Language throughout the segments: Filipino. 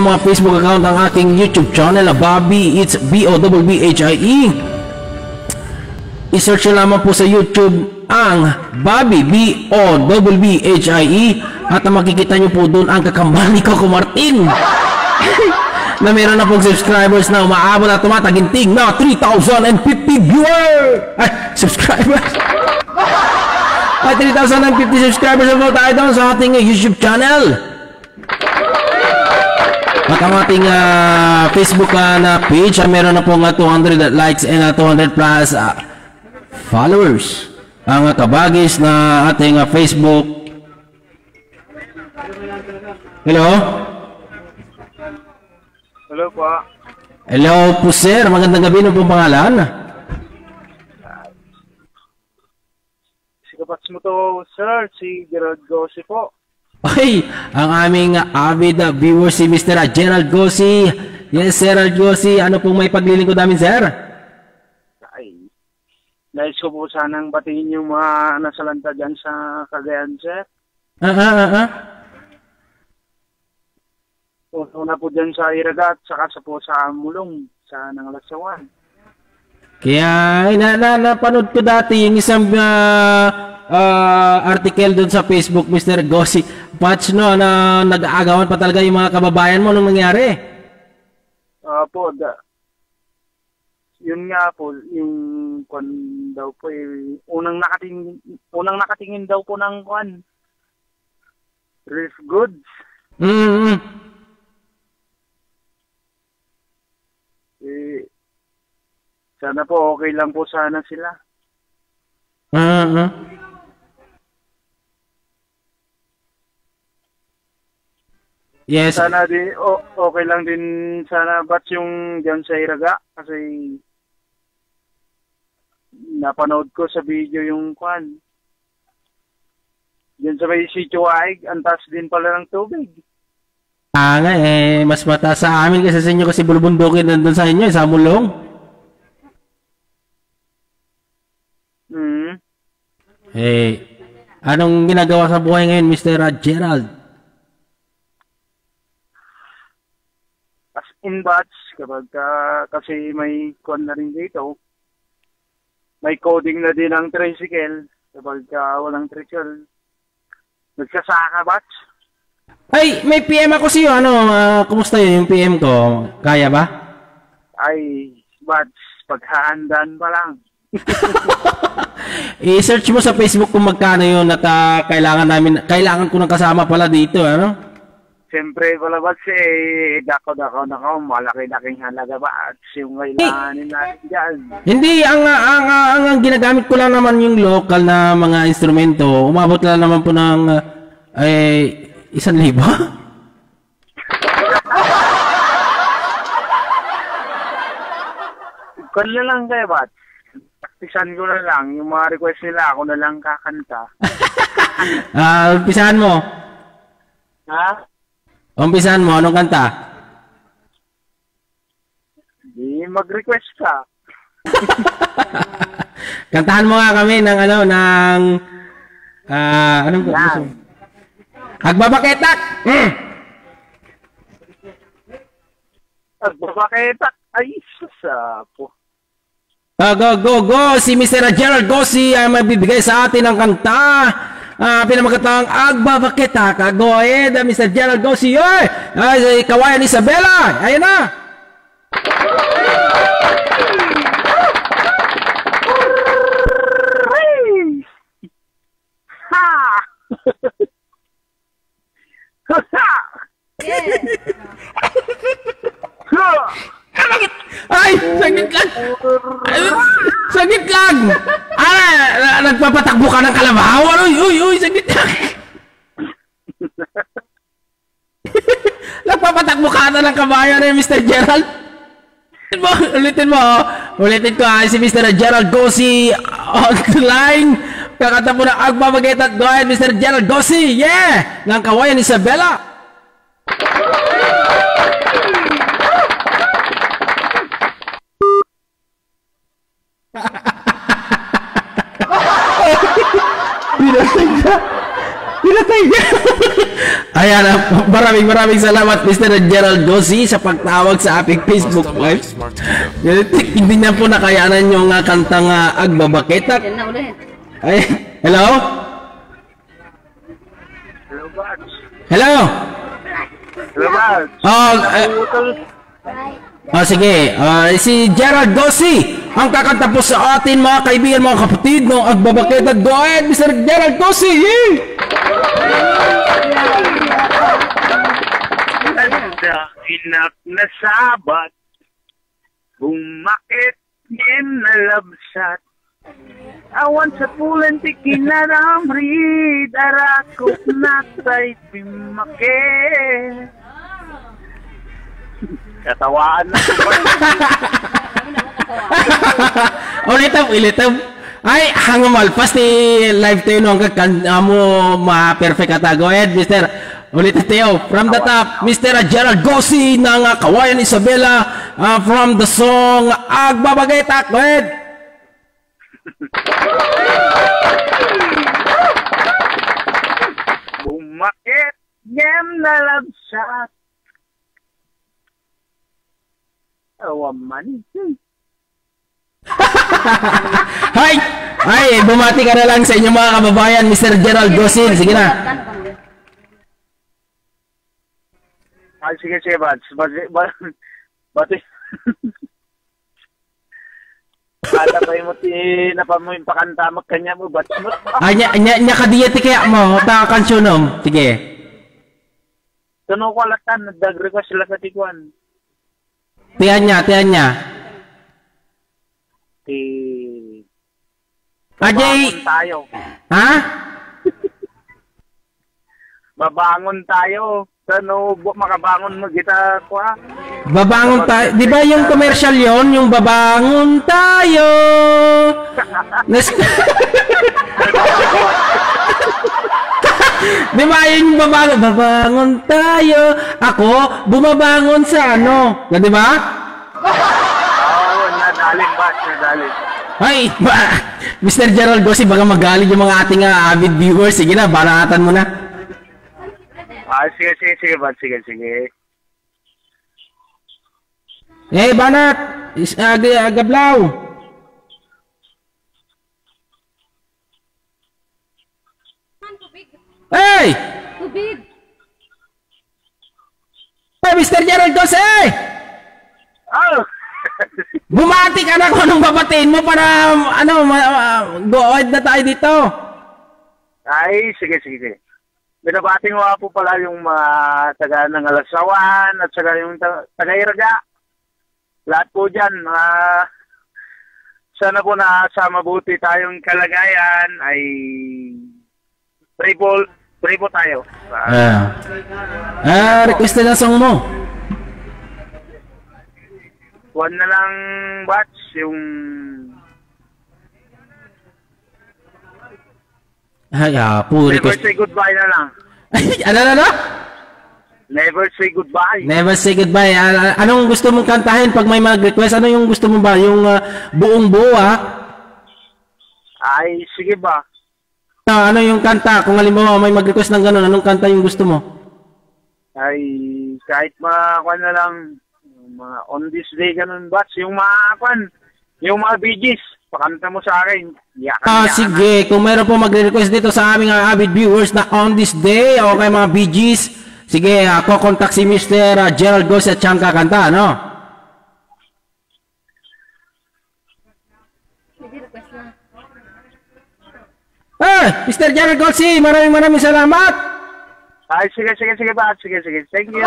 mga Facebook account ang aking YouTube channel na Bobby, it's B-O-B-B-H-I-E. I-search nyo lamang po sa YouTube ang Bobby, B-O-B-B-H-I-E, at makikita nyo po doon ang kakambal ni Coco Martin na meron na pong subscribers na umaabot at tumataginting na 3,050 viewers subscribers at 3,050 subscribers na po tayo doon sa ating YouTube channel. At ang ating Facebook na page, meron na pong 200 likes and 200 plus followers. Ang kabagis na ating Facebook. Hello? Hello po. Hello po sir, magandang gabi. Ano pong pangalan? Sikapats mo to sir, si Gerald Gossi po. Ay, ang aming avid viewer si Mr. Gerald Gossi. Yes, Gerald Gossi. Ano pong may paglilingkod namin, sir? Ay, nais ko po sanang batiin yung mga nasalanta dyan sa Cagayan, sir. Una po dyan sa Iragat, saka po sa Mulong, sa Nangalasawan. Kaya, napanood ko dati yung isang article doon sa Facebook, Mr. Gossi. Patch, no, na nag-aagawan pa talaga yung mga kababayan mo nung nangyari. Po, yun nga po, yung kwan daw po, unang nakatingin daw po ng kwan, relief goods. Sana po okay lang po sana sila. Yes. Sana din okay lang din sana batch yung diyan sa Iraga kasi napanood ko sa video yung kwan. Diyan sa may sitio Aig, antas din pala ng tubig. Nga mas mataas sa amin kasi sa inyo kasi bulubundukin nandun sa inyo, sa Mulong. Anong ginagawa sa buhay ngayon, Mr. Gerald? As in batch, kapag kasi may kwan na rin dito, may coding na din ang tricycle, kapag walang tricycle, nagsasaka batch. Ay, may PM ako sa'yo. Kumusta yun yung PM ko? Kaya ba? Ay, batch, paghahandaan pa lang. I-search mo sa Facebook kung magkano yun at kailangan ko ng kasama pala dito, ano? Siyempre, pala batch dako, malaki-laking halaga batch yung kailanganin natin dyan. Hindi, ang ginagamit ko lang naman yung local na mga instrumento. Umabot lang naman po ng 1,000. Kanya lang kayo, batch. Pisan ko na lang. Yung mga request nila, ako na lang kakanta. Umpisahan mo. Ha? Umpisahan mo, anong kanta? Di mag-request ka. Kantahan mo nga kami ng anong gusto? Agbabaketak! Agbabaketak! Ay, sasapo. Go! Si Mr. Gerald Gossi ay magbibigay sa atin ng kanta. Pinamagatang Agbabaketak. Go ahead, Mr. Gerald Gossi. Ay, Kawayan Isabela. Ayan na. Ay, sagit lang. Nagpapatakbo ka ng kalabaw. Uy, sagit lang. Nagpapatakbo ka na ng kabayan ni Mr. Gerald. Ulitin mo. Ulitin ko si Mr. Gerald Gossi online. Kakanta po na Agbabaketak. Go ahead, Mr. Gerald Gossi. Yeah! Ng Kawayan Isabela. Pinatay niya. Ayan, Maraming salamat Mr. Gerald Gossi sa pagtawag sa ating Facebook Live. Hindi na po nakayanan yung kantang Agbabaketak. Ay, hello? Hello, Bats. Hello? Hello, Bats. Sige. Si Gerald Gossi ang kakanta po sa atin mga kaibigan, mga kapatid ng Agbabaketak. Go ahead, Mr. Gerald Gossi! Inak na sabat, bumakit din na labsat. Awan sa pulan ti kinaramrid, arakop na tay pimakit. Katawaan na. Ulitam. Ay, hanggang malpas ni live tayo nung mo ma-perfect ata. Go ahead, Mr. Ulitin tayo. From the top, Mr. Gerald Gossi ng Kawayan Isabela from the song Agbabaketak. Go ahead. Bumakit ngem na labsat. Awaman. Ay, bumati ka na lang sa inyong mga kababayan, Mr. Gerald Gossi. Sige na. Sige, Bats. Bati. Bata pa yung yung pakanta magkanya mo, Bats. Ay, nya kadiyati kaya mo, ta kansyonom. Sige. Tuno ko alatan, nagdag-request sila sa tikuan. Tiyan niya. Ajay. Tayo. Ha? Babangon tayo. Ano, makabangon mo kita ko ha? Babangon tayo. Di ba yung commercial yon, yung babangon tayo? Di ba yung babangon tayo? Ako, bumabangon sa ano? Di ba? Oo, nadalin. Ay, Mr. Gerald Gossi, baka magalit yung mga ating avid viewers. Sige na, banatan mo na. Sige, Bats. Sige. Banat! Gablaw! Hey! Tubig! Hey, Mr. Gerald Gossi! Oh! Bumati ka na kung anong babatiin mo para, go ahead na tayo dito. Ay, sige. Binabati ko po pala yung mga taga ng Alasawan at saka yung taga Iraga. Lahat po dyan, sana po na sa mabuti tayong kalagayan ay pray po tayo. Request na song mo. One na lang, Bats, yung... Never say goodbye na lang. Ano? Never say goodbye. Never say goodbye. Anong gusto mong kantahin pag may mag-request? Ano yung gusto mo ba? Yung buong buo, Ay, sige ba? Ano yung kanta? Kung halimbawa may mag-request ng gano'n, anong kanta yung gusto mo? Ay, kahit mga na lang, mga on this day ganun, Bats, yung mga Bee Gees, pakanta mo sa akin. Sige, kung meron po magre-request dito sa aming avid viewers na on this day, okay mga Bee Gees, sige, contact si Mr. Gerald Gossi at siyang kakanta, no? Mr. Gerald Gossi, maraming salamat! Ay, sige, Bats, sige. Thank you.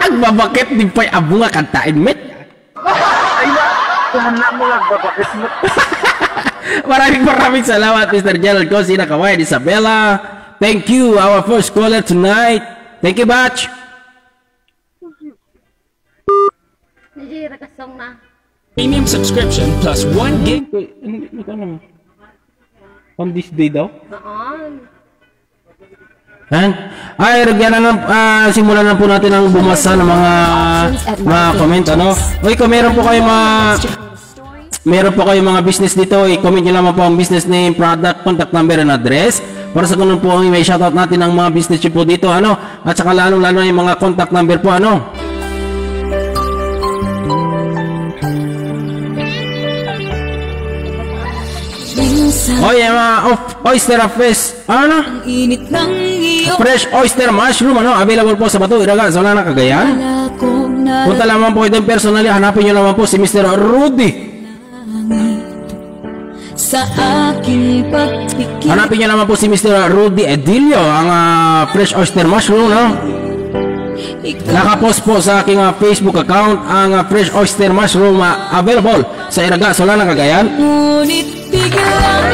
Agbabakit, di pa'y abo nga kantain, met. Ay, na mo agbabakit mo. Maraming salamat, Mr. Gerald Gossi na Kawayan Isabela. Thank you, our first caller tonight. Thank you, Batch. Najira ka song na. Premium subscription plus 1 gig. On this day daw? Noon. Ay, simulan na po natin ang bumasa ng mga comment, ano? Uy, kung meron po kayo mga business dito, i-comment nyo lamang po ang business name, product, contact number, and address para sa ganun po may shoutout natin ang mga business po dito ano, at saka lalo yung mga contact number po ano. Oy, mga oyster fresh, ano? Init ng iyo. Fresh oyster mushroom, ano? Available po sa Batu, Iraga, sa Lana, Cagayan. Punta lamang po ito personally, hanapin nyo naman po si Mr. Rudy. Sa aking pagtikip. Hanapin nyo naman po si Mr. Rudy Edilio, ang fresh oyster mushroom, no? Nakapost po sa aking Facebook account ang fresh oyster mushroom available sa Iraga, Solana, Cagayan. Ngunit biglang